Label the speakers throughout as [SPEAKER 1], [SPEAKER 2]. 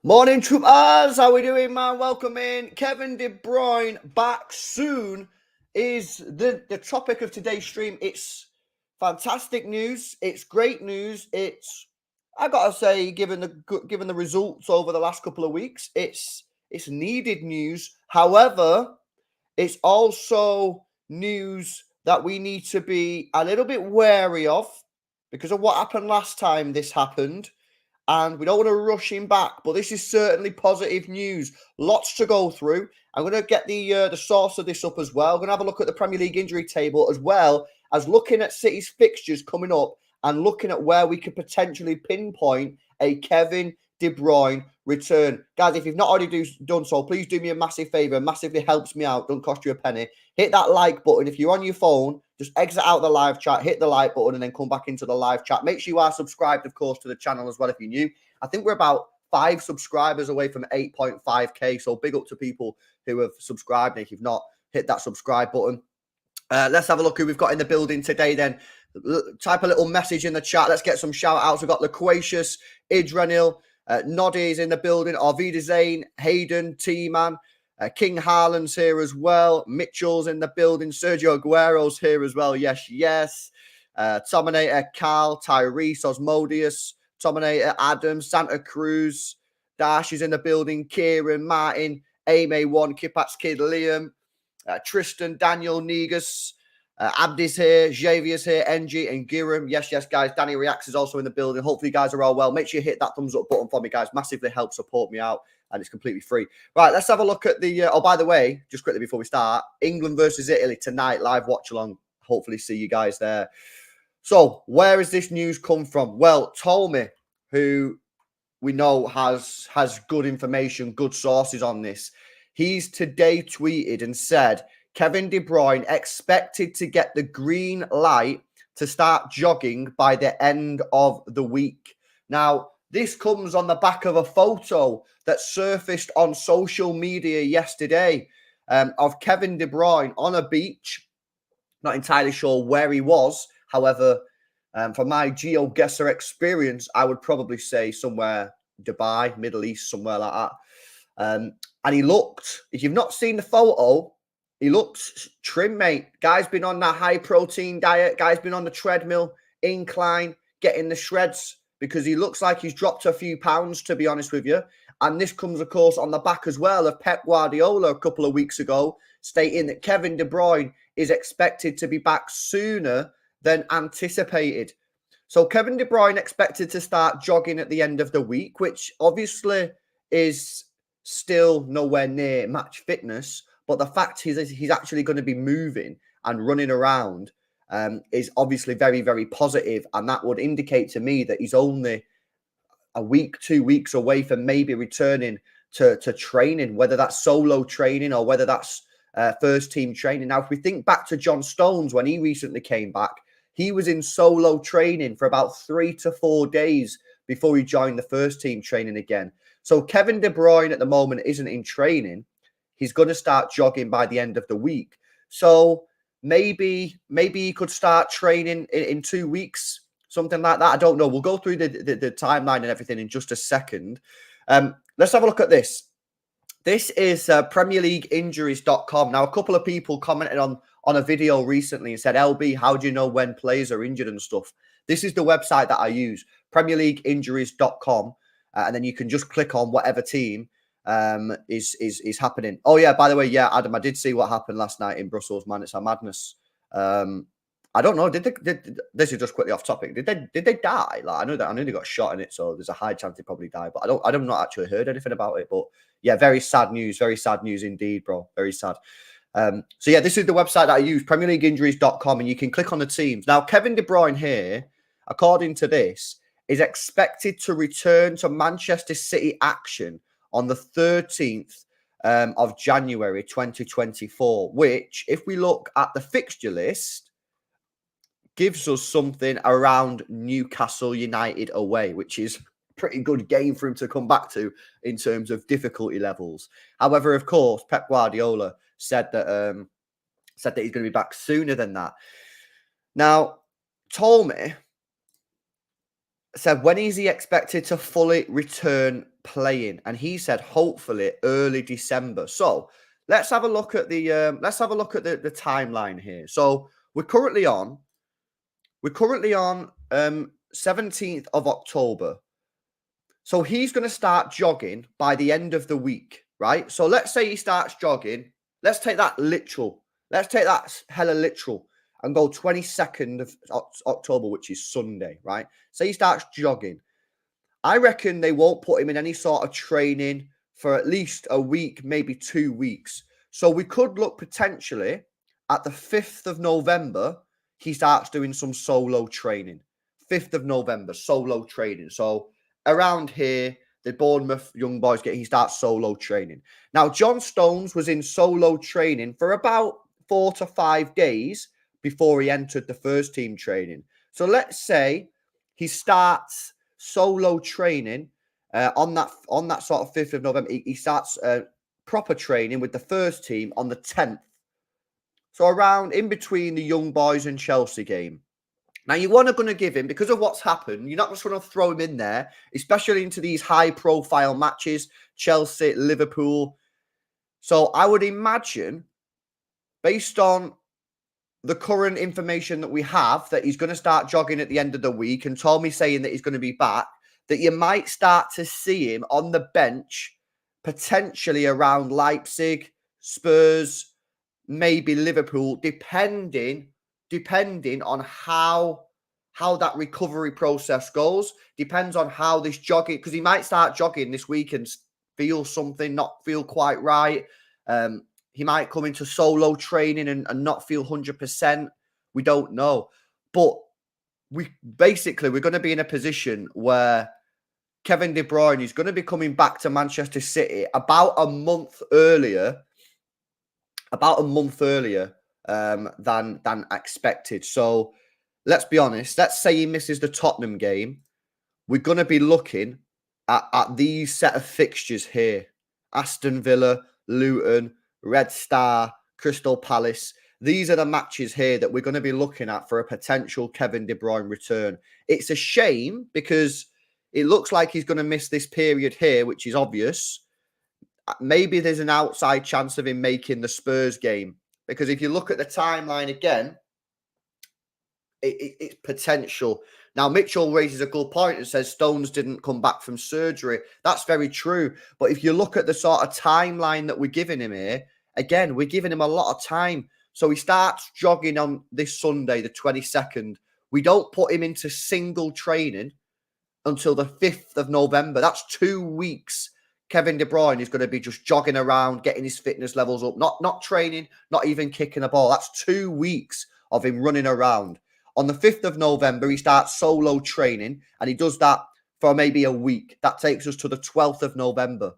[SPEAKER 1] Morning, troopers. How we doing, man? Welcome in. Kevin De Bruyne back soon is the topic of today's stream. It's fantastic news. It's great news. I gotta say, given the results over the last couple of weeks, it's needed news. However, it's also news that we need to be a little bit wary of because of what happened last time this happened. And we don't want to rush him back, but this is certainly positive news. Lots to go through. I'm going to get the source of this up as well. I'm going to have a look at the Premier League injury table as well as looking at City's fixtures coming up and looking at where we could potentially pinpoint a Kevin De Bruyne return. Guys, if you've not already done so, please do me a massive favour. It massively helps me out. Don't cost you a penny. Hit that like button. If you're on your phone, just exit out the live chat, hit the like button, and then come back into the live chat. Make sure you are subscribed, of course, to the channel as well if you're new. I think we're about 5 subscribers away from 8.5k. So big up to people who have subscribed. And if you've not, hit that subscribe button. Let's have a look who we've got in the building today then. Type a little message in the chat. Let's get some shout outs. We've got Loquacious, Idranil, Noddy's in the building, Arvida Zane, Hayden, T-Man, King Harlan's here as well, Mitchell's in the building, Sergio Aguero's here as well, yes. Tominator, Karl, Tyrese, Osmodius, Tominator, Adam, Santa Cruz, Dash is in the building, Kieran, Martin, Ame1, Kipat's Kid, Liam, Tristan, Daniel, Negus, Abdi's here, Xavier's here, NG and Giram. Yes, guys. Danny Reacts is also in the building. Hopefully, you guys are all well. Make sure you hit that thumbs up button for me, guys. Massively helps support me out, and it's completely free. Right, let's have a look at the... oh, by the way, just quickly before we start, England versus Italy tonight, live watch along. Hopefully, see you guys there. So, where has this news come from? Well, Tolme, who we know has good information, good sources on this, he's today tweeted and said... Kevin De Bruyne expected to get the green light to start jogging by the end of the week. Now, this comes on the back of a photo that surfaced on social media yesterday of Kevin De Bruyne on a beach. Not entirely sure where he was. However, from my GeoGuessr experience, I would probably say somewhere Dubai, Middle East, somewhere like that. And he looked, if you've not seen the photo, he looks trim, mate. Guy's been on that high-protein diet. Guy's been on the treadmill, incline, getting the shreds because he looks like he's dropped a few pounds, to be honest with you. And this comes, of course, on the back as well of Pep Guardiola a couple of weeks ago, stating that Kevin De Bruyne is expected to be back sooner than anticipated. So Kevin De Bruyne expected to start jogging at the end of the week, which obviously is still nowhere near match fitness. But the fact he's actually going to be moving and running around is obviously very, very positive. And that would indicate to me that he's only a week, 2 weeks away from maybe returning to training, whether that's solo training or whether that's first team training. Now, if we think back to John Stones, when he recently came back, he was in solo training for about 3 to 4 days before he joined the first team training again. So Kevin De Bruyne at the moment isn't in training. He's going to start jogging by the end of the week. So maybe he could start training in 2 weeks, something like that. I don't know. We'll go through the timeline and everything in just a second. Let's have a look at this. This is PremierLeagueInjuries.com. Now, a couple of people commented on a video recently and said, LB, how do you know when players are injured and stuff? This is the website that I use, PremierLeagueInjuries.com. And then you can just click on whatever team is happening. Oh yeah, by the way, yeah, Adam, I did see what happened last night in Brussels, man. It's a madness. I don't know. Did this is just quickly off topic. Did they die? Like I know they got shot in it, so there's a high chance they probably died. But I don't not actually heard anything about it. But yeah, very sad news indeed, bro. Very sad. So yeah, this is the website that I use, PremierLeagueInjuries.com, and you can click on the teams. Now, Kevin De Bruyne here, according to this, is expected to return to Manchester City action on the 13th of January 2024, which, if we look at the fixture list, gives us something around Newcastle United away, which is a pretty good game for him to come back to in terms of difficulty levels. However, of course, Pep Guardiola said that he's going to be back sooner than that. Now, Tolme said, when is he expected to fully return playing, and he said hopefully early December. So let's have a look at the the timeline here. So we're currently on 17th of October. So he's going to start jogging by the end of the week, right? So let's say he starts jogging. Let's take that literal. Let's take that hella literal and go 22nd of October, which is Sunday, right? Say he starts jogging. I reckon they won't put him in any sort of training for at least a week, maybe 2 weeks. So we could look potentially at the 5th of November, he starts doing some solo training. 5th of November, solo training. So around here, the Bournemouth young boys he starts solo training. Now, John Stones was in solo training for about 4 to 5 days before he entered the first team training. So let's say he starts solo training on that sort of 5th of November. He starts proper training with the first team on the 10th. So around in between the young boys and Chelsea game. Now, you want to going to give him, because of what's happened, you're not just going to throw him in there, especially into these high-profile matches, Chelsea, Liverpool. So I would imagine, based on the current information that we have, that he's going to start jogging at the end of the week, and Tommy saying that he's going to be back, that you might start to see him on the bench, potentially around Leipzig, Spurs, maybe Liverpool, depending on how that recovery process goes. Depends on how this jogging, because he might start jogging this week and feel something, not feel quite right. He might come into solo training and not feel 100%. We don't know. But we're going to be in a position where Kevin De Bruyne is going to be coming back to Manchester City about a month earlier than expected. So let's be honest. Let's say he misses the Tottenham game. We're going to be looking at these set of fixtures here. Aston Villa, Luton, Red Star, Crystal Palace. These are the matches here that we're going to be looking at for a potential Kevin De Bruyne return. It's a shame because it looks like he's going to miss this period here, which is obvious. Maybe there's an outside chance of him making the Spurs game. Because if you look at the timeline again, it's potential. Now, Mitchell raises a good point and says Stones didn't come back from surgery. That's very true. But if you look at the sort of timeline that we're giving him here, again, we're giving him a lot of time. So he starts jogging on this Sunday, the 22nd. We don't put him into single training until the 5th of November. That's 2 weeks. Kevin De Bruyne is going to be just jogging around, getting his fitness levels up, not training, not even kicking a ball. That's 2 weeks of him running around. On the 5th of November, he starts solo training, and he does that for maybe a week. That takes us to the 12th of November.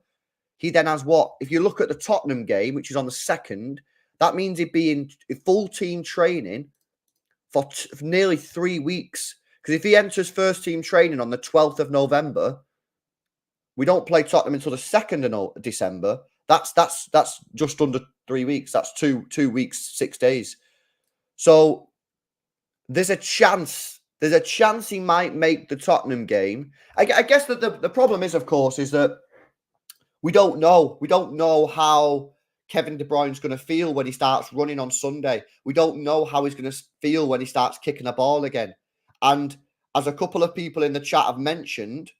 [SPEAKER 1] He then has what? If you look at the Tottenham game, which is on the 2nd, that means he'd be in full team training for nearly 3 weeks. Because if he enters first team training on the 12th of November, we don't play Tottenham until the 2nd of December. That's just under 3 weeks. That's two weeks, 6 days. So there's a chance he might make the Tottenham game. I guess that the problem is, of course, is that we don't know. We don't know how Kevin De Bruyne's going to feel when he starts running on Sunday. We don't know how he's going to feel when he starts kicking a ball again. And as a couple of people in the chat have mentioned,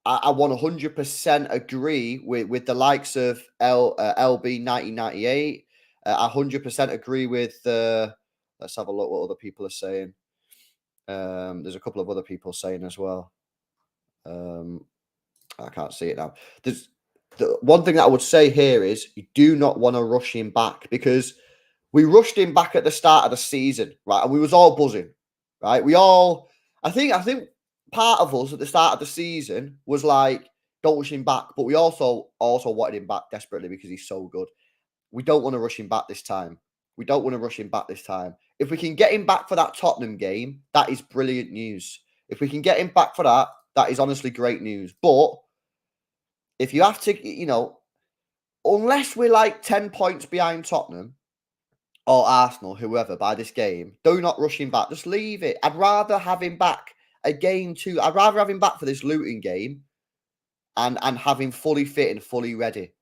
[SPEAKER 1] I 100% agree with the likes of LB 1998. I 100% agree with let's have a look what other people are saying. There's a couple of other people saying as well. I can't see it now. There's the one thing that I would say here is you do not want to rush him back, because we rushed him back at the start of the season, right? And we was all buzzing, right? I think part of us at the start of the season was like, don't rush him back. But we also wanted him back desperately because he's so good. We don't want to rush him back this time. If we can get him back for that Tottenham game, that is brilliant news. If we can get him back for that, that is honestly great news. But if you have to, unless we're like 10 points behind Tottenham or Arsenal, whoever, by this game, do not rush him back. Just leave it. I'd rather have him back again too. I'd rather have him back for this Luton game and have him fully fit and fully ready.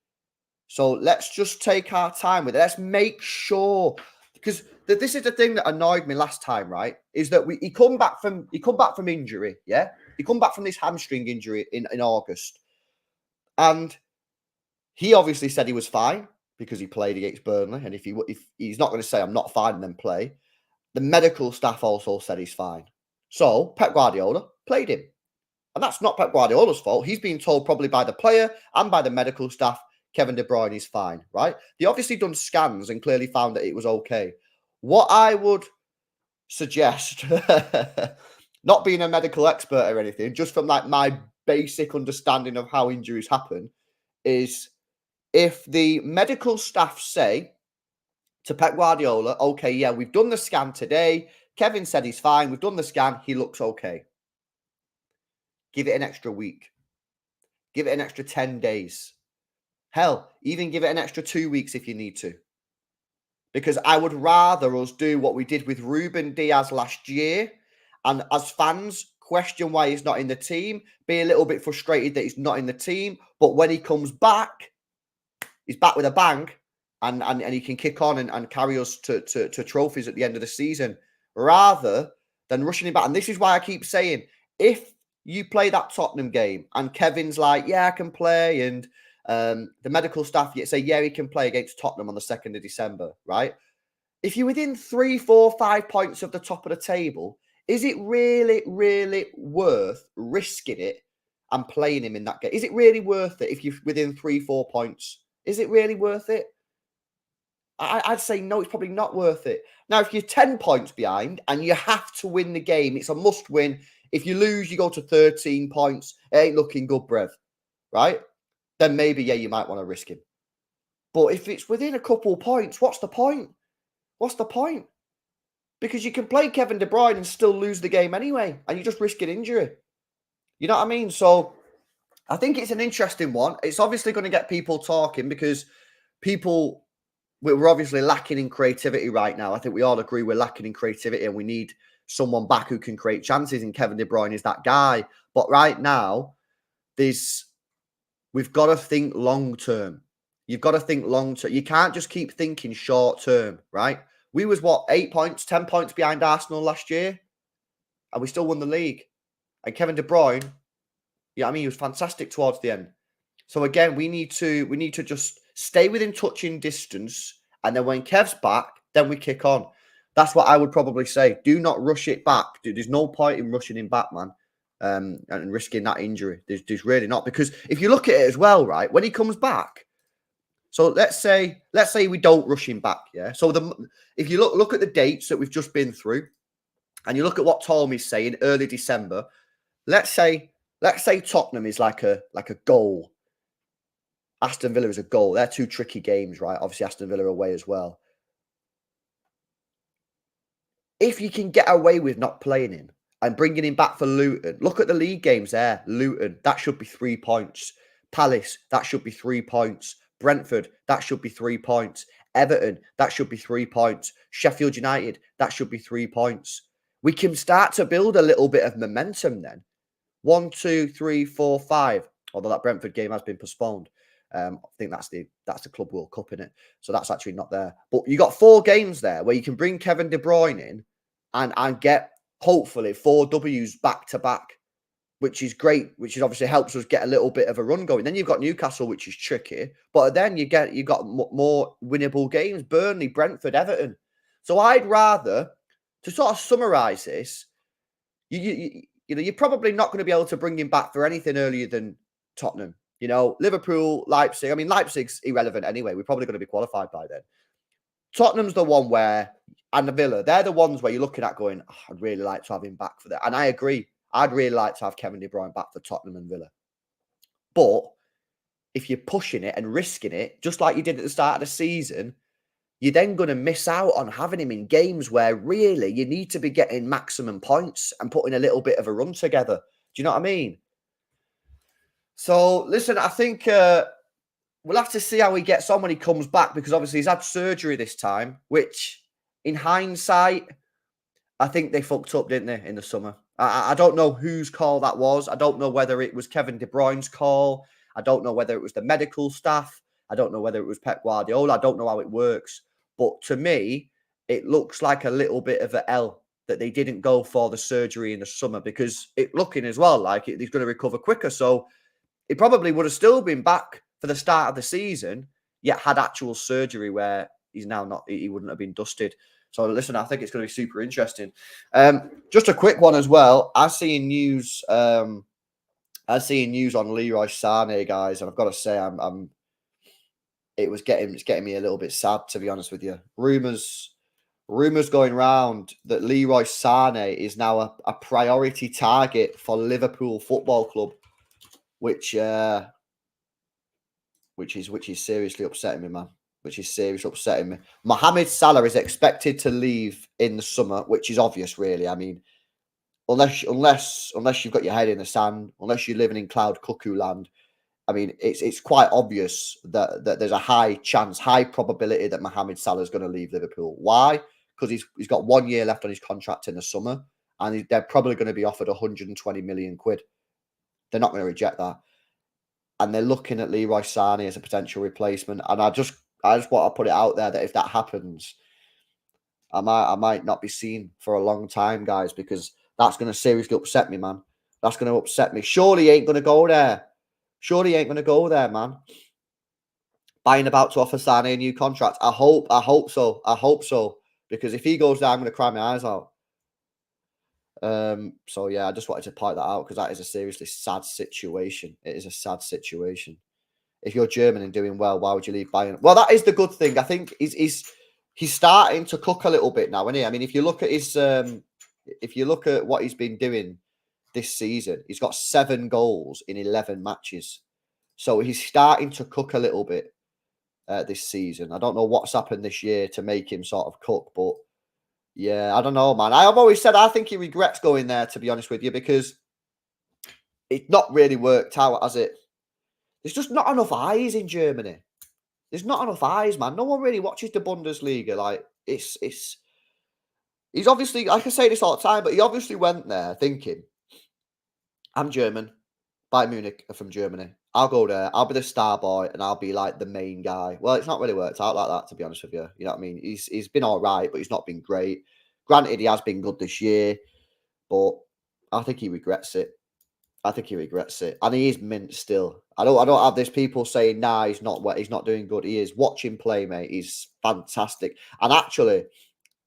[SPEAKER 1] So let's just take our time with it. Let's make sure, because this is the thing that annoyed me last time, right? Is that he come back from injury, yeah? He come back from this hamstring injury in August. And he obviously said he was fine because he played against Burnley. And if he's not going to say I'm not fine and then play, the medical staff also said he's fine. So Pep Guardiola played him. And that's not Pep Guardiola's fault. He's being told probably by the player and by the medical staff, Kevin De Bruyne is fine, right? They obviously done scans and clearly found that it was okay. What I would suggest, not being a medical expert or anything, just from like my basic understanding of how injuries happen, is if the medical staff say to Pep Guardiola, okay, yeah, we've done the scan today. Kevin said he's fine. We've done the scan. He looks okay. Give it an extra week. Give it an extra 10 days. Hell, even give it an extra 2 weeks if you need to. Because I would rather us do what we did with Ruben Diaz last year, and as fans question why he's not in the team, be a little bit frustrated that he's not in the team, but when he comes back, he's back with a bang, and he can kick on and carry us to trophies at the end of the season, rather than rushing him back. And this is why I keep saying, if you play that Tottenham game and Kevin's like, yeah, I can play, and the medical staff say, yeah, he can play against Tottenham on the 2nd of December, right? If you're within 3, 4, 5 points of the top of the table, is it really, really worth risking it and playing him in that game? Is it really worth it if you're within 3, 4 points? Is it really worth it? I'd say no, it's probably not worth it. Now, if you're 10 points behind and you have to win the game, it's a must win. If you lose, you go to 13 points. It ain't looking good, brev, right? Then maybe, yeah, you might want to risk him. But if it's within a couple points, what's the point? What's the point? Because you can play Kevin De Bruyne and still lose the game anyway, and you're just risking injury. You know what I mean? So I think it's an interesting one. It's obviously going to get people talking because we're obviously lacking in creativity right now. I think we all agree we're lacking in creativity and we need someone back who can create chances, and Kevin De Bruyne is that guy. But right now, we've got to think long term. You've got to think long term. You can't just keep thinking short term, right? We was 8 points, 10 points behind Arsenal last year, and we still won the league. And Kevin De Bruyne, he was fantastic towards the end. So again, we need to just stay within touching distance, and then when Kev's back, then we kick on. That's what I would probably say. Do not rush it back. There's no point in rushing him back, man, and risking that injury. There's really not, because if you look at it as well, right, when he comes back. So let's say we don't rush him back, yeah. So if you look at the dates that we've just been through, and you look at what Tommy's saying early December, let's say Tottenham is like a goal. Aston Villa is a goal. They're two tricky games, right? Obviously, Aston Villa away as well. If you can get away with not playing him and bringing him back for Luton, look at the league games there. Luton, that should be 3 points. Palace, that should be 3 points. Brentford, that should be 3 points. Everton, that should be 3 points. Sheffield United, that should be 3 points. We can start to build a little bit of momentum then. 1, 2, 3, 4, 5. Although that Brentford game has been postponed. I think that's the Club World Cup, in it. So that's actually not there. But you got 4 games there where you can bring Kevin De Bruyne in and get, hopefully, 4 W's back to back, which is great, which is obviously helps us get a little bit of a run going. Then you've got Newcastle, which is tricky, but then you got more winnable games: Burnley, Brentford, Everton. So I'd rather, to sort of summarise this, you're probably not going to be able to bring him back for anything earlier than Tottenham. Liverpool, Leipzig. I mean, Leipzig's irrelevant anyway. We're probably going to be qualified by then. Tottenham's the one where, and the Villa, they're the ones where you're looking at going, I'd really like to have him back for that. And I agree. I'd really like to have Kevin De Bruyne back for Tottenham and Villa. But if you're pushing it and risking it, just like you did at the start of the season, you're then going to miss out on having him in games where really you need to be getting maximum points and putting a little bit of a run together. Do you know what I mean? So, listen, I think we'll have to see how he gets on when he comes back, because obviously he's had surgery this time, which in hindsight, I think they fucked up, didn't they, in the summer? I don't know whose call that was. I don't know whether it was Kevin De Bruyne's call. I don't know whether it was the medical staff. I don't know whether it was Pep Guardiola. I don't know how it works. But to me, it looks like a little bit of an L that they didn't go for the surgery in the summer, because it looking as well like he's going to recover quicker. So he probably would have still been back for the start of the season, yet had actual surgery where he's now not, he wouldn't have been dusted. So listen, I think it's going to be super interesting. Just a quick one as well. I see news on Leroy Sane, guys, and I've got to say, it's getting me a little bit sad, to be honest with you. Rumors going round that Leroy Sane is now a priority target for Liverpool Football Club, which is seriously upsetting me, man. Which is seriously upsetting me. Mohamed Salah is expected to leave in the summer, which is obvious, really. I mean, unless you've got your head in the sand, unless you're living in cloud cuckoo land, I mean, it's quite obvious that there's a high chance, high probability that Mohamed Salah is going to leave Liverpool. Why? Because he's got 1 year left on his contract in the summer, and they're probably going to be offered 120 million quid. They're not going to reject that, and they're looking at Leroy Sane as a potential replacement. And I just want to put it out there that if that happens, I might not be seen for a long time, guys, because that's going to seriously upset me, man. That's going to upset me. Surely he ain't going to go there. Surely he ain't going to go there, man. Bayern about to offer Sane a new contract. I hope so. I hope so. Because if he goes there, I'm going to cry my eyes out. So yeah, I just wanted to point that out, because that is a seriously sad situation. It is a sad situation. If you're German and doing well, why would you leave Bayern? Well, that is the good thing. I think he's starting to cook a little bit now, isn't he? I mean, if you look at what he's been doing this season, he's got 7 goals in 11 matches. So he's starting to cook a little bit this season. I don't know what's happened this year to make him sort of cook, but yeah, I don't know, man. I've always said I think he regrets going there, to be honest with you, because it's not really worked out, has it? There's just not enough eyes in Germany. There's not enough eyes, man. No one really watches the Bundesliga. Like, he's obviously, like I say this all the time, but he obviously went there thinking, I'm German, Bayern Munich are from Germany. I'll go there. I'll be the star boy, and I'll be like the main guy. Well, it's not really worked out like that, to be honest with you. You know what I mean? He's been all right, but he's not been great. Granted, he has been good this year, but I think he regrets it. I think he regrets it, and he is mint still. I don't have this people saying, nah, he's not doing good. He is. Watch him play, mate. He's fantastic. And actually,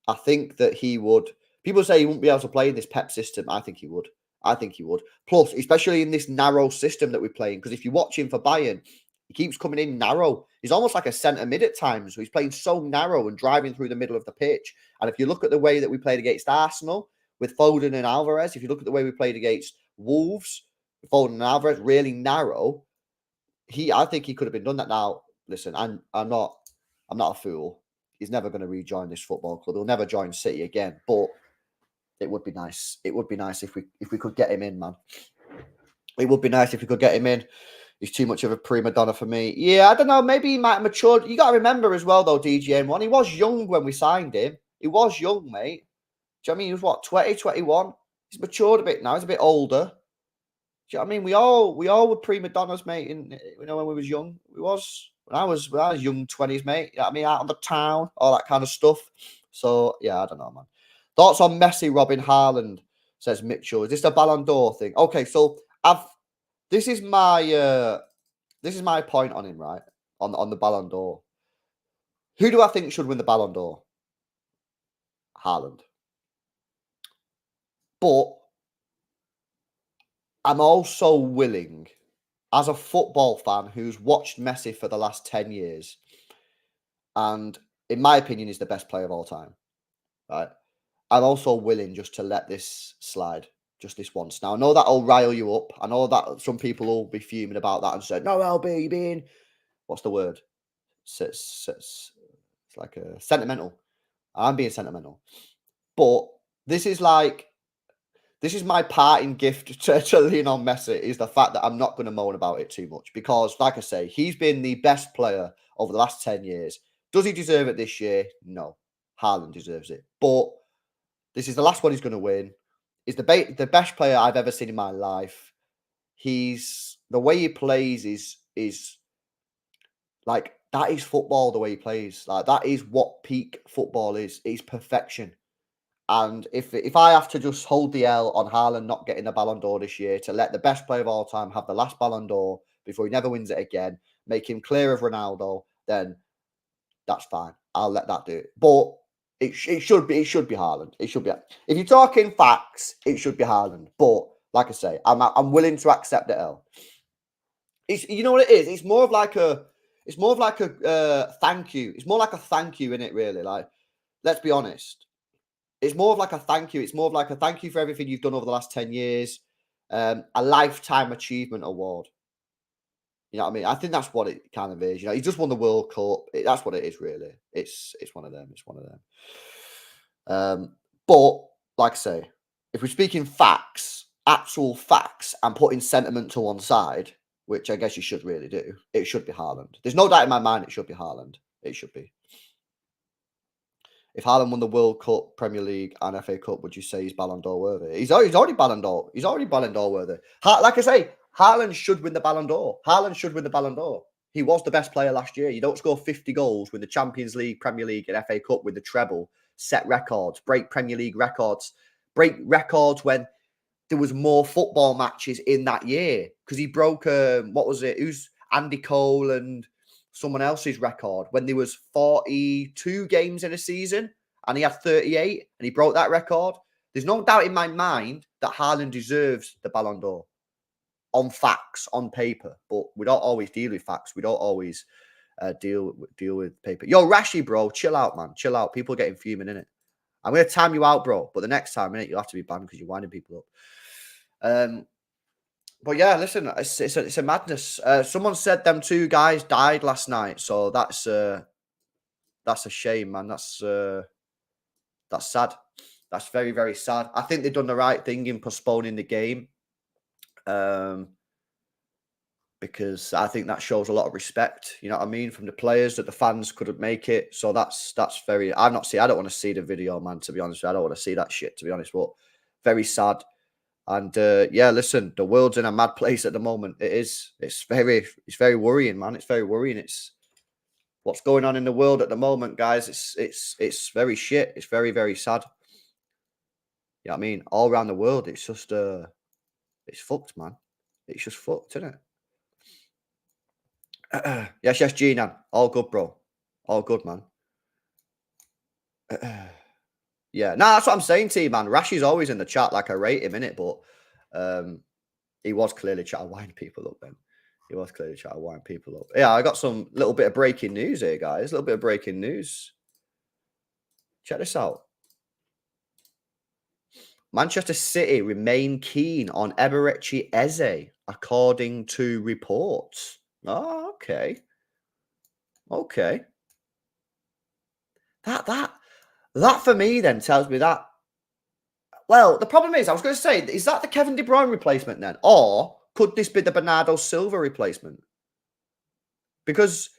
[SPEAKER 1] I think that he would. People say he wouldn't be able to play in this Pep system. I think he would. I think he would. Plus, especially in this narrow system that we're playing, because if you watch him for Bayern, he keeps coming in narrow. He's almost like a centre mid at times. So he's playing so narrow and driving through the middle of the pitch. And if you look at the way that we played against Arsenal with Foden and Alvarez, if you look at the way we played against Wolves, Foden and Alvarez, really narrow. I think he could have been done that. Now, listen, I'm not a fool. He's never going to rejoin this football club. He'll never join City again. But it would be nice. It would be nice if we could get him in, man. It would be nice if we could get him in. He's too much of a prima donna for me. Yeah, I don't know. Maybe he might have matured. You got to remember as well, though, DGN1. He was young when we signed him. He was young, mate. Do you know what I mean? He was, what, 20, 21? He's matured a bit now. He's a bit older. Do you know what I mean? We all were prima donnas, mate. When we was young, when I was young 20s, mate. You know what I mean? Out on the town, all that kind of stuff. So yeah, I don't know, man. Thoughts on Messi, Robin Haaland, says Mitchell. Is this a Ballon d'Or thing? Okay, so this is my point on him, right? On the Ballon d'Or. Who do I think should win the Ballon d'Or? Haaland. But I'm also willing, as a football fan who's watched Messi for the last 10 years, and in my opinion is the best player of all time, right? I'm also willing just to let this slide, just this once. Now, I know that'll rile you up. I know that some people will be fuming about that and say, no, LB, you're being, what's the word? It's like a sentimental. I'm being sentimental. But this is my parting gift to Lionel Messi, is the fact that I'm not going to moan about it too much, because, like I say, he's been the best player over the last 10 years. Does he deserve it this year? No. Haaland deserves it. But this is the last one he's going to win. is the best player I've ever seen in my life. The way he plays is like that is football. The way he plays, like that is what peak football is. It's perfection. And if I have to just hold the L on Haaland not getting the Ballon d'Or this year to let the best player of all time have the last Ballon d'Or before he never wins it again, make him clear of Ronaldo, then that's fine. I'll let that do it. But it should be Haaland. It should be. If you're talking facts, it should be Haaland. But like I say, I'm willing to accept the L. It's, you know what it is. It's more of like a thank you. It's more like a thank you in it, really. Like, let's be honest. It's more of like a thank you. It's more of like a thank you for everything you've done over the last 10 years. A lifetime achievement award. You know what I mean? I think that's what it kind of is. You know, he just won the World Cup. That's what it is, really. It's one of them. It's one of them. But like I say, if we're speaking facts, actual facts, and putting sentiment to one side, which I guess you should really do, it should be Haaland. There's no doubt in my mind it should be Haaland. It should be. If Haaland won the World Cup, Premier League, and FA Cup, would you say he's Ballon d'Or worthy? He's already Ballon d'Or. He's already Ballon d'Or worthy. Like I say, Haaland should win the Ballon d'Or. Haaland should win the Ballon d'Or. He was the best player last year. You don't score 50 goals, win the Champions League, Premier League, and FA Cup with the treble, set records, break Premier League records, break records when there was more football matches in that year. Because he broke, what was it? Who's Andy Cole and someone else's record when there was 42 games in a season and he had 38 and he broke that record. There's no doubt in my mind that Haaland deserves the Ballon d'Or on facts, on paper, but we don't always deal with facts. We don't always deal with paper. Yo, Rashi, bro, chill out, man. Chill out. People are getting fuming, innit? I'm going to time you out, bro, but the next time, innit, you'll have to be banned because you're winding people up. But yeah, listen, it's a madness. Someone said them two guys died last night, so that's a shame, man. That's sad. That's very, very sad. I think they've done the right thing in postponing the game, because I think that shows a lot of respect. You know what I mean, from the players that the fans couldn't make it. So that's very. I don't want to see the video, man. To be honest, I don't want to see that shit. To be honest, but very sad. And yeah, listen, the world's in a mad place at the moment. It is. It's very worrying, man. It's very worrying. It's what's going on in the world at the moment, guys. It's very shit. It's very, very sad. You know what I mean? All around the world, it's just it's fucked, man. It's just fucked, isn't it? Yes, G-Nan. All good, bro. All good, man. Yeah, no, that's what I'm saying to you, man. Rashi's always in the chat, like I rate him, innit? But he was clearly trying to wind people up then. He was clearly trying to wind people up. Yeah, I got some little bit of breaking news here, guys. A little bit of breaking news. Check this out. Manchester City remain keen on Eberechi Eze, according to reports. Oh, okay. Okay. That for me then tells me that. Well, the problem is, I was going to say, is that the Kevin De Bruyne replacement then? Or could this be the Bernardo Silva replacement? Because,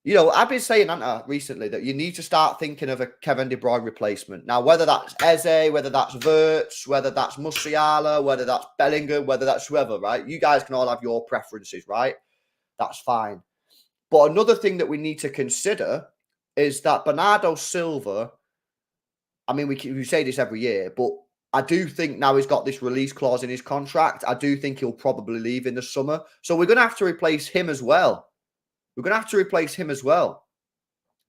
[SPEAKER 1] you know, I've been saying, recently that you need to start thinking of a Kevin De Bruyne replacement. Now, whether that's Eze, whether that's Wirtz, whether that's Musiala, whether that's Bellingham, whether that's whoever, right? You guys can all have your preferences, right? That's fine. But another thing that we need to consider is that Bernardo Silva, I mean, we say this every year, but I do think now he's got this release clause in his contract. I do think he'll probably leave in the summer. So we're going to have to replace him as well. We're going to have to replace him as well.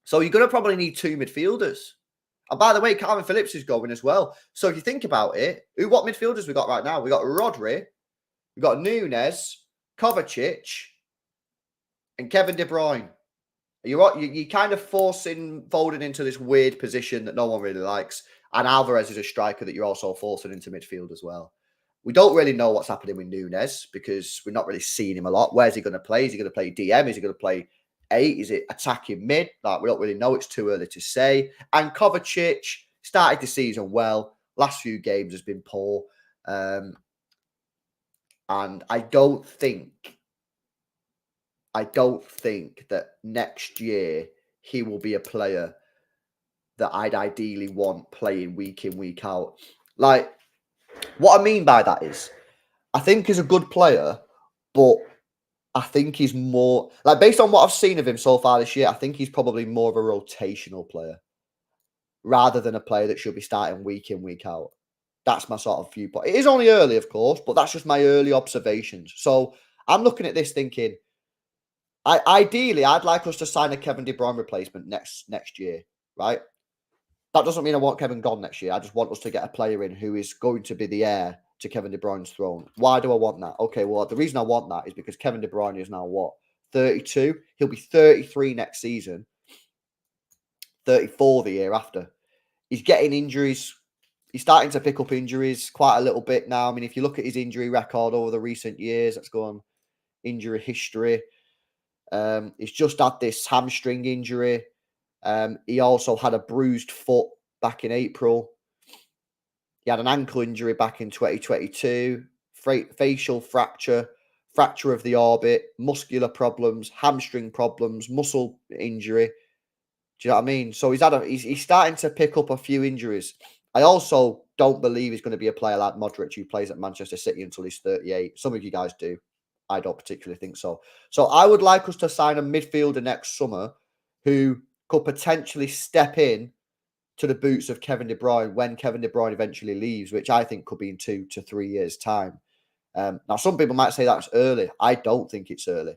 [SPEAKER 1] So you're going to probably need two midfielders. And by the way, Calvin Phillips is going as well. So if you think about it, what midfielders we got right now? We got Rodri, we got Nunes, Kovacic, and Kevin De Bruyne. You're kind of forcing Foden into this weird position that no one really likes. And Alvarez is a striker that you're also forcing into midfield as well. We don't really know what's happening with Nunes because we're not really seeing him a lot. Where's he going to play? Is he going to play DM? Is he going to play 8? Is it attacking mid? Like, we don't really know. It's too early to say. And Kovacic started the season well. Last few games has been poor. And I don't think that next year he will be a player that I'd ideally want playing week in, week out. Like, What I mean by that is, I think he's a good player, but I think he's more like based on what I've seen of him so far this year. I think he's probably more of a rotational player rather than a player that should be starting week in, week out. That's my sort of viewpoint. It is only early, of course, but that's just my early observations. So I'm looking at this thinking, ideally, I'd like us to sign a Kevin De Bruyne replacement next year, right? That doesn't mean I want Kevin gone next year. I just want us to get a player in who is going to be the heir to Kevin De Bruyne's throne. Why do I want that? Okay, well, the reason I want that is because Kevin De Bruyne is now what? 32? He'll be 33 next season, 34 the year after. He's getting injuries. He's starting to pick up injuries quite a little bit now. I mean, if you look at his injury record over the recent years, let's go on injury history. He's just had this hamstring injury. He also had a bruised foot back in April. He had an ankle injury back in 2022, facial fracture, fracture of the orbit, muscular problems, hamstring problems, muscle injury. Do you know what I mean? So he's starting to pick up a few injuries. I also don't believe he's going to be a player like Modric who plays at Manchester City until he's 38. Some of you guys do. I don't particularly think so. So I would like us to sign a midfielder next summer who could potentially step in to the boots of Kevin De Bruyne when Kevin De Bruyne eventually leaves, which I think could be in 2 to 3 years' time. Now, some people might say that's early. I don't think it's early.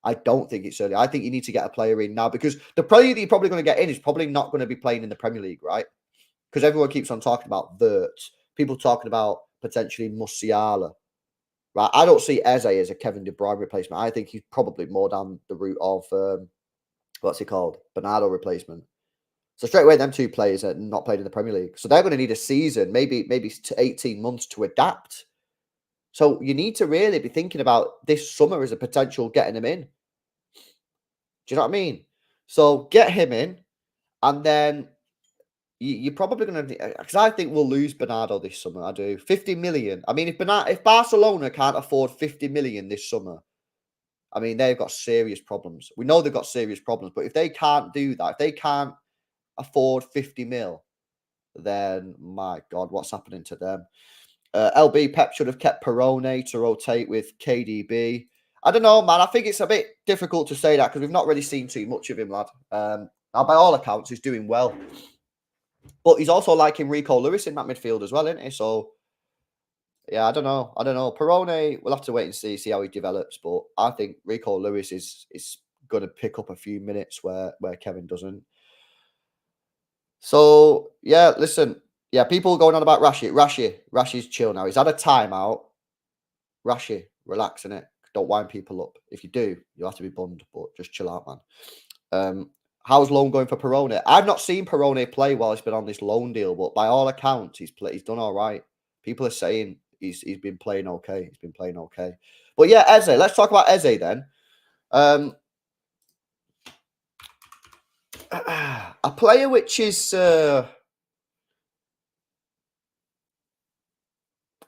[SPEAKER 1] I don't think it's early. I think you need to get a player in now because the player that you're probably going to get in is probably not going to be playing in the Premier League, right? Because everyone keeps on talking about Wirtz. People talking about potentially Musiala. Right, I don't see Eze as a Kevin De Bruyne replacement. I think he's probably more down the route of what's he called, Bernardo replacement. So straight away, them two players are not played in the Premier League, so they're going to need a season, maybe 18 months to adapt. So you need to really be thinking about this summer as a potential getting him in. Do you know what I mean? So get him in, and then you're probably going to, because I think we'll lose Bernardo this summer. I do 50 million. I mean, if Barcelona can't afford 50 million this summer, I mean they've got serious problems. We know they've got serious problems, but if they can't do that, if they can't afford 50 mil, then my God, what's happening to them? LB Pep should have kept Perone to rotate with KDB. I don't know, man. I think it's a bit difficult to say that because we've not really seen too much of him, lad. Now, by all accounts, he's doing well. But he's also like Rico Lewis in that midfield as well, isn't he? So, yeah, I don't know. Perone, we'll have to wait and see how he develops. But I think Rico Lewis is going to pick up a few minutes where Kevin doesn't. So, yeah, listen. Yeah, people going on about Rashi's chill now. He's had a timeout. Rashi, relax in it. Don't wind people up. If you do, you'll have to be bummed, but just chill out, man. How's loan going for Perone? I've not seen Perone play while he's been on this loan deal, but by all accounts, he's done all right. People are saying he's been playing okay. He's been playing okay. But yeah, Eze. Let's talk about Eze then. A player which is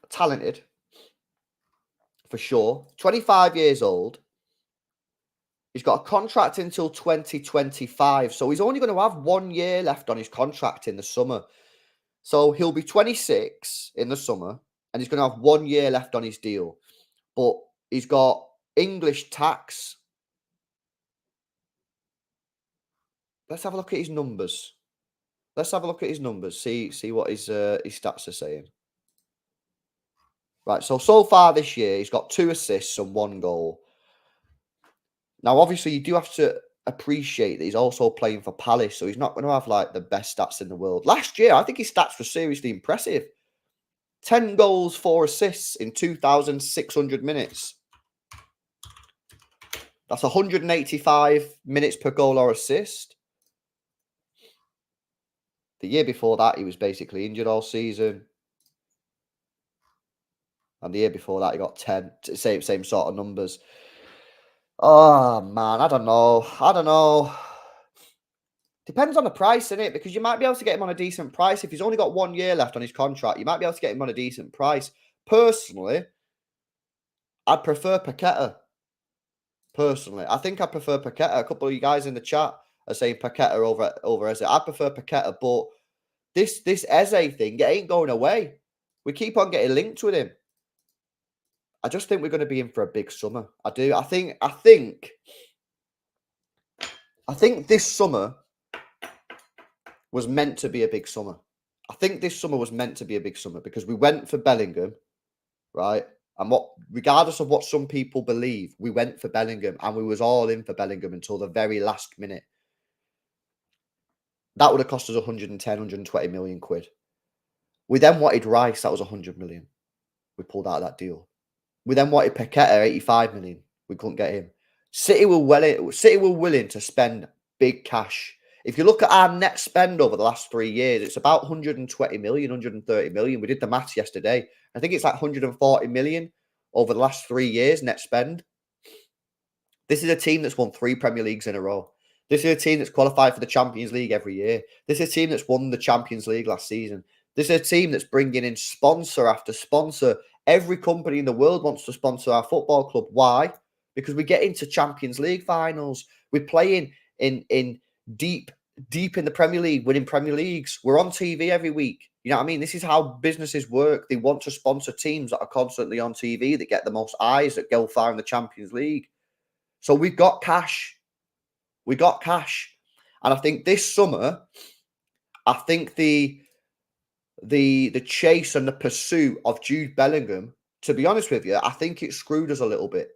[SPEAKER 1] talented, for sure. 25 years old. He's got a contract until 2025. So he's only going to have 1 year left on his contract in the summer. So he'll be 26 in the summer and he's going to have 1 year left on his deal. But he's got English tax. Let's have a look at his numbers. See what his stats are saying. Right, so far this year, he's got 2 assists and 1 goal. Now, obviously, you do have to appreciate that he's also playing for Palace, so he's not going to have, like, the best stats in the world. Last year, I think his stats were seriously impressive. 10 goals, 4 assists in 2,600 minutes. That's 185 minutes per goal or assist. The year before that, he was basically injured all season. And the year before that, he got 10. Same sort of numbers. Oh, man, I don't know. Depends on the price, innit? Because you might be able to get him on a decent price. If he's only got 1 year left on his contract, you might be able to get him on a decent price. Personally, I'd prefer Paqueta. Personally, I think I prefer Paqueta. A couple of you guys in the chat are saying Paqueta over Eze. I prefer Paqueta, but this Eze thing, it ain't going away. We keep on getting linked with him. I just think we're going to be in for a big summer. I do. I think this summer was meant to be a big summer. I think this summer was meant to be a big summer because we went for Bellingham, right? And regardless of what some people believe, we went for Bellingham and we was all in for Bellingham until the very last minute. That would have cost us 110, 120 million quid. We then wanted Rice, that was 100 million. We pulled out of that deal. We then wanted Paqueta, 85 million. We couldn't get him. City were willing to spend big cash. If you look at our net spend over the last 3 years, it's about 120 million, 130 million. We did the maths yesterday. I think it's like 140 million over the last 3 years net spend. This is a team that's won 3 Premier Leagues in a row. This is a team that's qualified for the Champions League every year. This is a team that's won the Champions League last season. This is a team that's bringing in sponsor after sponsor. Every company in the world wants to sponsor our football club. Why? Because we get into Champions League finals. We're playing in deep in the Premier League, winning Premier Leagues. We're on TV every week. You know what I mean? This is how businesses work. They want to sponsor teams that are constantly on TV, that get the most eyes, that go far in the Champions League. So we've got cash. We got cash. And I think this summer, I think the chase and the pursuit of Jude Bellingham, to be honest with you, I think it screwed us a little bit.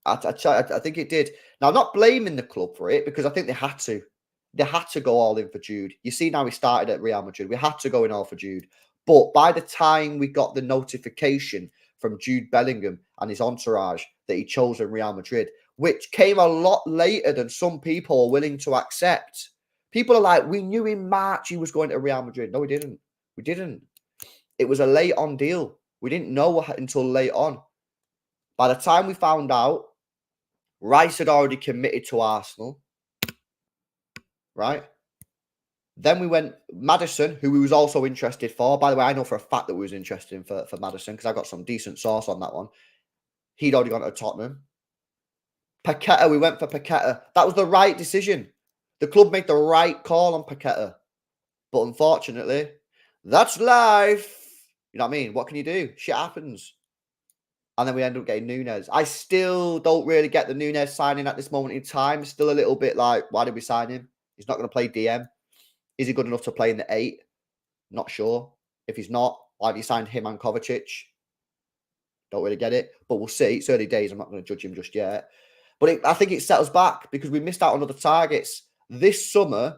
[SPEAKER 1] I think it did. Now, I'm not blaming the club for it because I think they had to. They had to go all in for Jude. You see now he started at Real Madrid. We had to go in all for Jude. But by the time we got the notification from Jude Bellingham and his entourage that he chose Real Madrid, which came a lot later than some people are willing to accept. People are like, we knew in March he was going to Real Madrid. No, we didn't. We didn't. It was a late on deal. We didn't know until late on. By the time we found out, Rice had already committed to Arsenal. Right? Then we went Maddison, who we was also interested for. By the way, I know for a fact that we was interested in for Maddison because I got some decent source on that one. He'd already gone to Tottenham. Paqueta, we went for Paqueta. That was the right decision. The club made the right call on Paqueta. But unfortunately, that's life. You know what I mean? What can you do? Shit happens. And then we end up getting Núñez. I still don't really get the Núñez signing at this moment in time. Still a little bit like, why did we sign him? He's not going to play DM. Is he good enough to play in the 8? Not sure. If he's not, why have you signed him and Kovacic? Don't really get it. But we'll see. It's early days. I'm not going to judge him just yet. But I think it set us back because we missed out on other targets. This summer,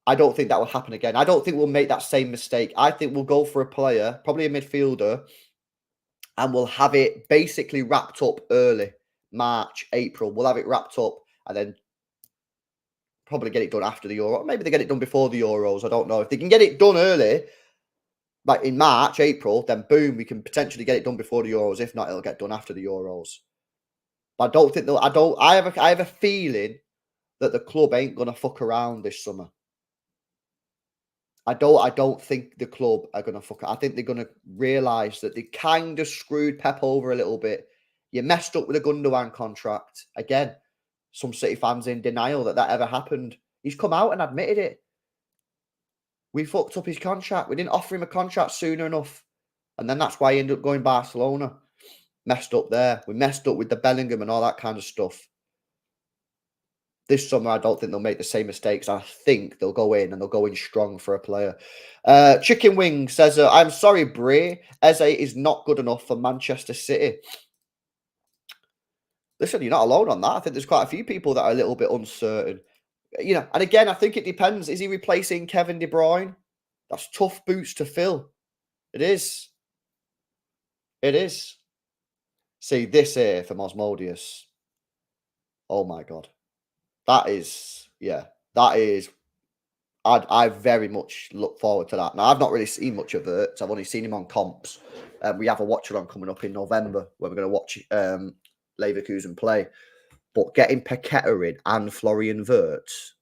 [SPEAKER 1] I don't think that will happen again. I don't think we'll make that same mistake. I think we'll go for a player, probably a midfielder, and we'll have it basically wrapped up early. March, April. We'll have it wrapped up and then probably get it done after the Euro. Maybe they get it done before the Euros. I don't know. If they can get it done early, like in March, April, then boom, we can potentially get it done before the Euros. If not, it'll get done after the Euros. But I don't think they'll. I have a feeling that the club ain't gonna fuck around this summer. I don't think the club are gonna fuck. I think they're gonna realise that they kind of screwed Pep over a little bit. You messed up with a Gundogan contract again. Some City fans in denial that ever happened. He's come out and admitted it. We fucked up his contract. We didn't offer him a contract soon enough. And then that's why he ended up going Barcelona. Messed up there. We messed up with the Bellingham and all that kind of stuff. This summer, I don't think they'll make the same mistakes. I think they'll go in and they'll go in strong for a player. Chicken Wing says, I'm sorry, Bray. Eze is not good enough for Manchester City. Listen, you're not alone on that. I think there's quite a few people that are a little bit uncertain. You know, and again, I think it depends. Is he replacing Kevin De Bruyne? That's tough boots to fill. It is. It is. See, this here from Osmodius. Oh, my God. That is, yeah, that is, I very much look forward to that. Now, I've not really seen much of it. I've only seen him on comps. We have a watch-along coming up in November where we're going to watch Leverkusen play. But getting Paqueta in and Florian Wirtz,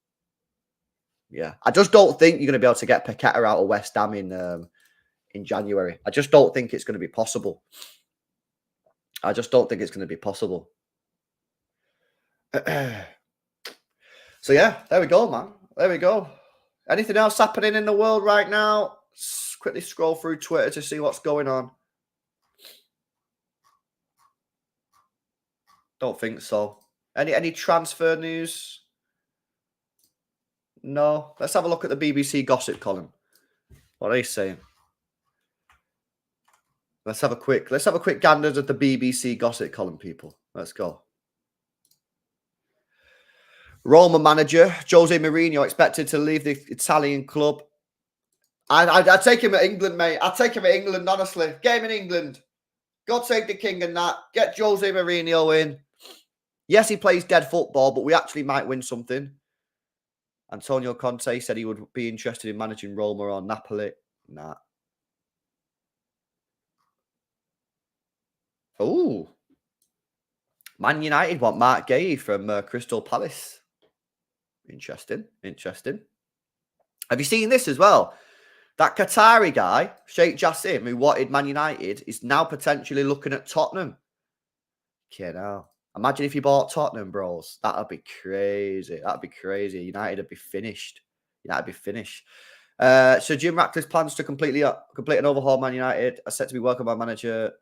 [SPEAKER 1] yeah. I just don't think you're going to be able to get Paqueta out of West Ham in January. I just don't think it's going to be possible. I just don't think it's going to be possible. So, yeah, there we go, man. There we go. Anything else happening in the world right now? quickly scroll through Twitter to see what's going on. Don't think so. Any transfer news? No. Let's have a look at the BBC gossip column. What are they saying? Let's have a quick gander at the BBC gossip column, people. Let's go. Roma manager Jose Mourinho expected to leave the Italian club. I'd take him at England, mate. I'd take him at England, honestly. Get him in England. God save the king and that. Get Jose Mourinho in. Yes, he plays dead football, but we actually might win something. Antonio Conte said he would be interested in managing Roma or Napoli. Nah. Oh. Man United want Mark Gay from Crystal Palace. Interesting. Have you seen this as well? That Qatari guy, Sheikh Jassim, who wanted Man United, is now potentially looking at Tottenham. Okay, now. Imagine if you bought Tottenham, bros. That'd be crazy. United would be finished. So Jim Ratcliffe's plans to complete an overhaul Man United are set to be welcomed by manager.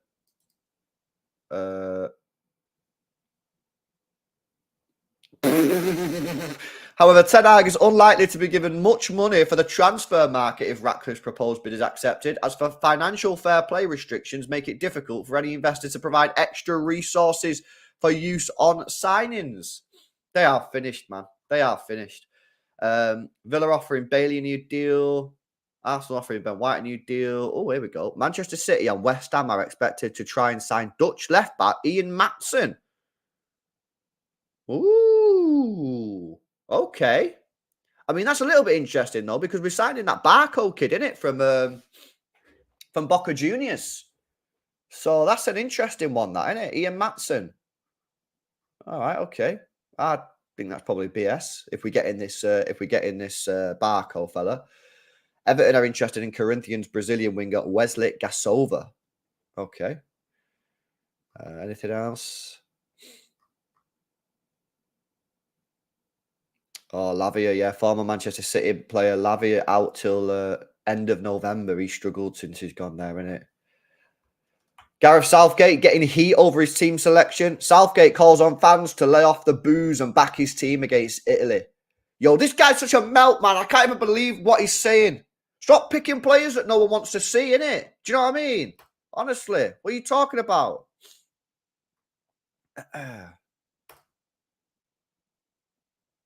[SPEAKER 1] However, Ten Hag is unlikely to be given much money for the transfer market if Ratcliffe's proposed bid is accepted, as for financial fair play restrictions make it difficult for any investor to provide extra resources for use on signings. They are finished, man. They are finished. Villa offering Bailey a new deal. Arsenal offering Ben White a new deal. Oh, here we go. Manchester City and West Ham are expected to try and sign Dutch left-back Ian Maatsen. Ooh, okay. I mean, that's a little bit interesting, though, because we're signing that Barco kid, innit, from Boca Juniors. So that's an interesting one, that, isn't it? Ian Maatsen. All right, okay. I think that's probably BS if we get in this Barco fella. Everton are interested in Corinthians Brazilian winger Wesley Gasova. Okay. Anything else? Oh, Lavia, yeah, former Manchester City player Lavia out till end of November. He struggled since he's gone there, innit? Gareth Southgate getting heat over his team selection. Southgate calls on fans to lay off the booze and back his team against Italy. Yo, this guy's such a melt, man. I can't even believe what he's saying. Stop picking players that no one wants to see, innit? Do you know what I mean? Honestly, what are you talking about?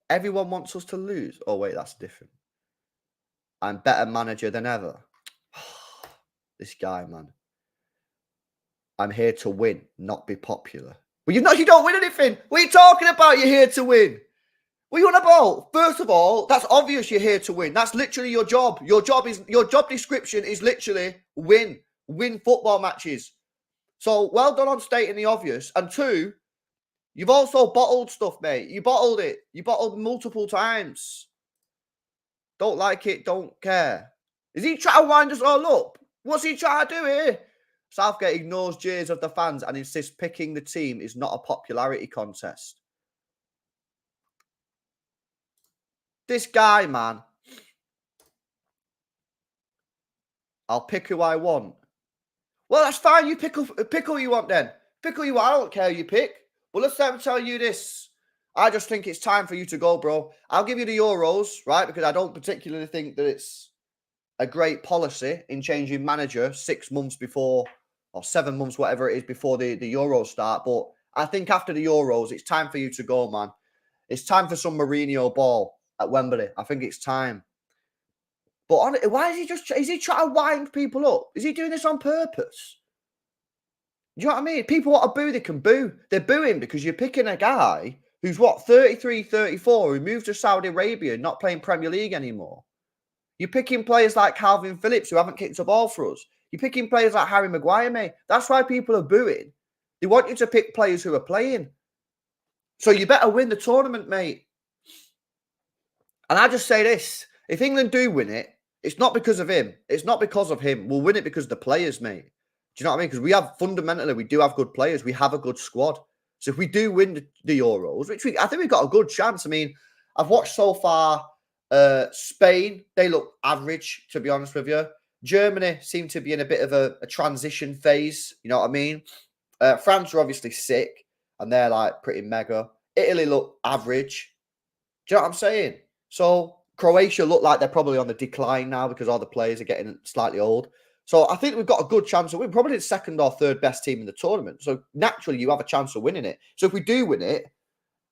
[SPEAKER 1] Everyone wants us to lose. Oh, wait, that's different. I'm better manager than ever. This guy, man. I'm here to win, not be popular. Well, you don't win anything. What are you talking about? You're here to win. What are you on about? First of all, that's obvious you're here to win. That's literally your job. Your job description is literally win football matches. So well done on stating the obvious. And two, you've also bottled stuff, mate. You bottled it. You bottled multiple times. Don't like it, don't care. Is he trying to wind us all up? What's he trying to do here? Southgate ignores jeers of the fans and insists picking the team is not a popularity contest. This guy, man. I'll pick who I want. Well, that's fine. You pick who you want then. Pick who you want. I don't care who you pick. Well, let's tell you this. I just think it's time for you to go, bro. I'll give you the Euros, right? Because I don't particularly think that it's a great policy in changing manager 6 months before, or 7 months, whatever it is, before the Euros start. But I think after the Euros, it's time for you to go, man. It's time for some Mourinho ball at Wembley. I think it's time. But why is he trying to wind people up? Is he doing this on purpose? Do you know what I mean? People want to boo, they can boo. They're booing because you're picking a guy who's, 33, 34, who moved to Saudi Arabia, not playing Premier League anymore. You're picking players like Calvin Phillips, who haven't kicked a ball for us. You're picking players like Harry Maguire, mate. That's why people are booing. They want you to pick players who are playing. So you better win the tournament, mate. And I just say this. If England do win it, it's not because of him. It's not because of him. We'll win it because of the players, mate. Do you know what I mean? Because we do have good players. We have a good squad. So if we do win the Euros, I think we've got a good chance. I mean, I've watched so far Spain. They look average, to be honest with you. Germany seem to be in a bit of a transition phase. You know what I mean? France are obviously sick, and they're like pretty mega. Italy look average. Do you know what I'm saying? So Croatia look like they're probably on the decline now because all the players are getting slightly old. So I think we've got a good chance of winning. Probably the second or third best team in the tournament. So naturally, you have a chance of winning it. So if we do win it,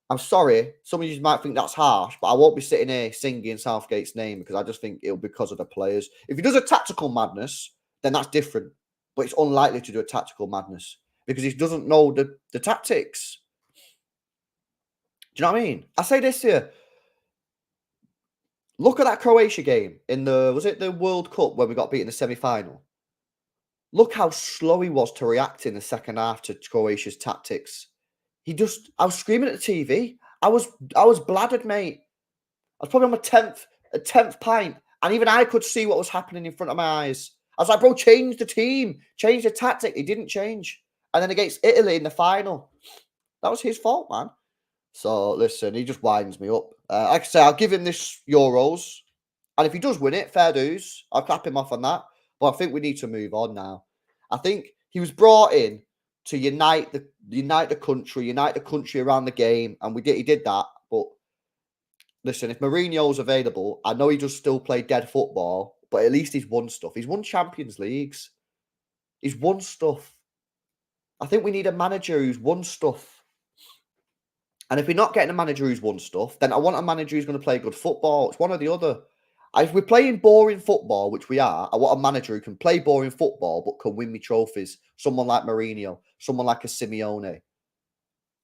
[SPEAKER 1] I'm sorry, some of you might think that's harsh, but I won't be sitting here singing Southgate's name because I just think it'll be because of the players. If he does a tactical madness, then that's different. But it's unlikely to do a tactical madness because he doesn't know the tactics. Do you know what I mean? I say this here. Look at that Croatia game in was it the World Cup when we got beat in the semi-final? Look how slow he was to react in the second half to Croatia's tactics. I was screaming at the TV. I was bladdered, mate. I was probably on my 10th pint, and even I could see what was happening in front of my eyes. I was like, bro, change the team, change the tactic. He didn't change. And then against Italy in the final, that was his fault, man. So listen, he just winds me up. Like I say, I'll give him this Euros, and if he does win it, fair dues. I'll clap him off on that. But I think we need to move on now. I think he was brought in to unite the country around the game, and he did that. But listen, if Mourinho's available, I know he does still play dead football, but at least he's won stuff. He's won Champions Leagues. He's won stuff. I think we need a manager who's won stuff. And if we're not getting a manager who's won stuff, then I want a manager who's going to play good football. It's one or the other. If we're playing boring football, which we are, I want a manager who can play boring football but can win me trophies. Someone like Mourinho, someone like a Simeone.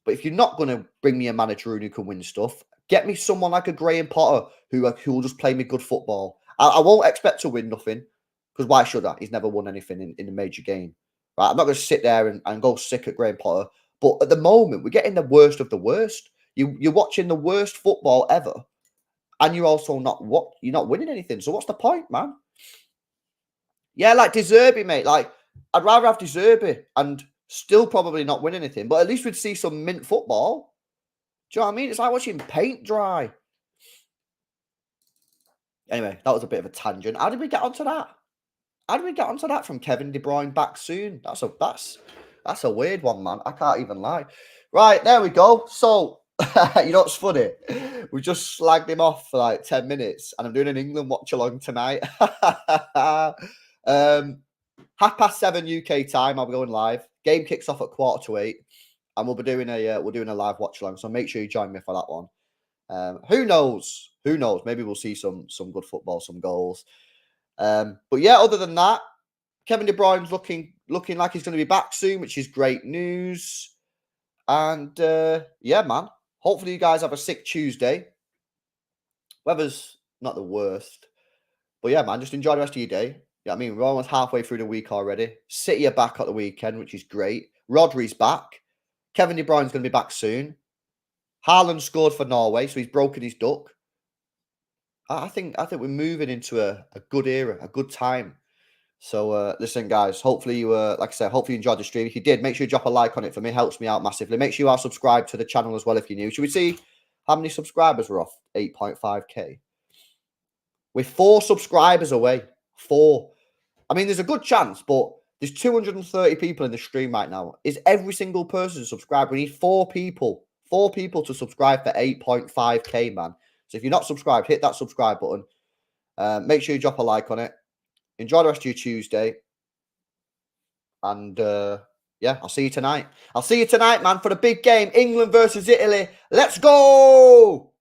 [SPEAKER 1] But if you're not going to bring me a manager who can win stuff, get me someone like a Graham Potter who will just play me good football. I won't expect to win nothing because why should I? He's never won anything in a major game. Right? I'm not going to sit there and go sick at Graham Potter. But at the moment, we're getting the worst of the worst. You're watching the worst football ever, and you're also not winning anything. So what's the point, man? Yeah, like De Zerbi, mate. Like I'd rather have De Zerbi and still probably not win anything, but at least we'd see some mint football. Do you know what I mean? It's like watching paint dry. Anyway, that was a bit of a tangent. How did we get onto that? How did we get onto that from Kevin De Bruyne back soon? That's a weird one, man. I can't even lie. Right, there we go. So, you know what's funny? We just slagged him off for like 10 minutes, and I'm doing an England watch-along tonight. 7:30 UK time, I'll be going live. Game kicks off at 7:45, and we'll be doing a live watch-along, so make sure you join me for that one. Who knows? Who knows? Maybe we'll see some good football, some goals. But yeah, other than that, Kevin De Bruyne's looking like he's going to be back soon, which is great news. And yeah, man. Hopefully you guys have a sick Tuesday. Weather's not the worst. But yeah, man, just enjoy the rest of your day. Yeah, I mean, we're almost halfway through the week already. City are back at the weekend, which is great. Rodri's back. Kevin De Bruyne's going to be back soon. Haaland scored for Norway, so he's broken his duck. I think we're moving into a good era, a good time. So listen, guys, hopefully you like I said, hopefully you enjoyed the stream. If you did, make sure you drop a like on it for me. It helps me out massively. Make sure you are subscribed to the channel as well if you're new. Should we see how many subscribers we're off? 8.5k. We're 4 subscribers away. 4. I mean, there's a good chance, but there's 230 people in the stream right now. Is every single person subscribed? We need 4 people. 4 people to subscribe for 8.5k, man. So if you're not subscribed, hit that subscribe button. Make sure you drop a like on it. Enjoy the rest of your Tuesday. And yeah, I'll see you tonight. I'll see you tonight, man, for the big game. England versus Italy. Let's go!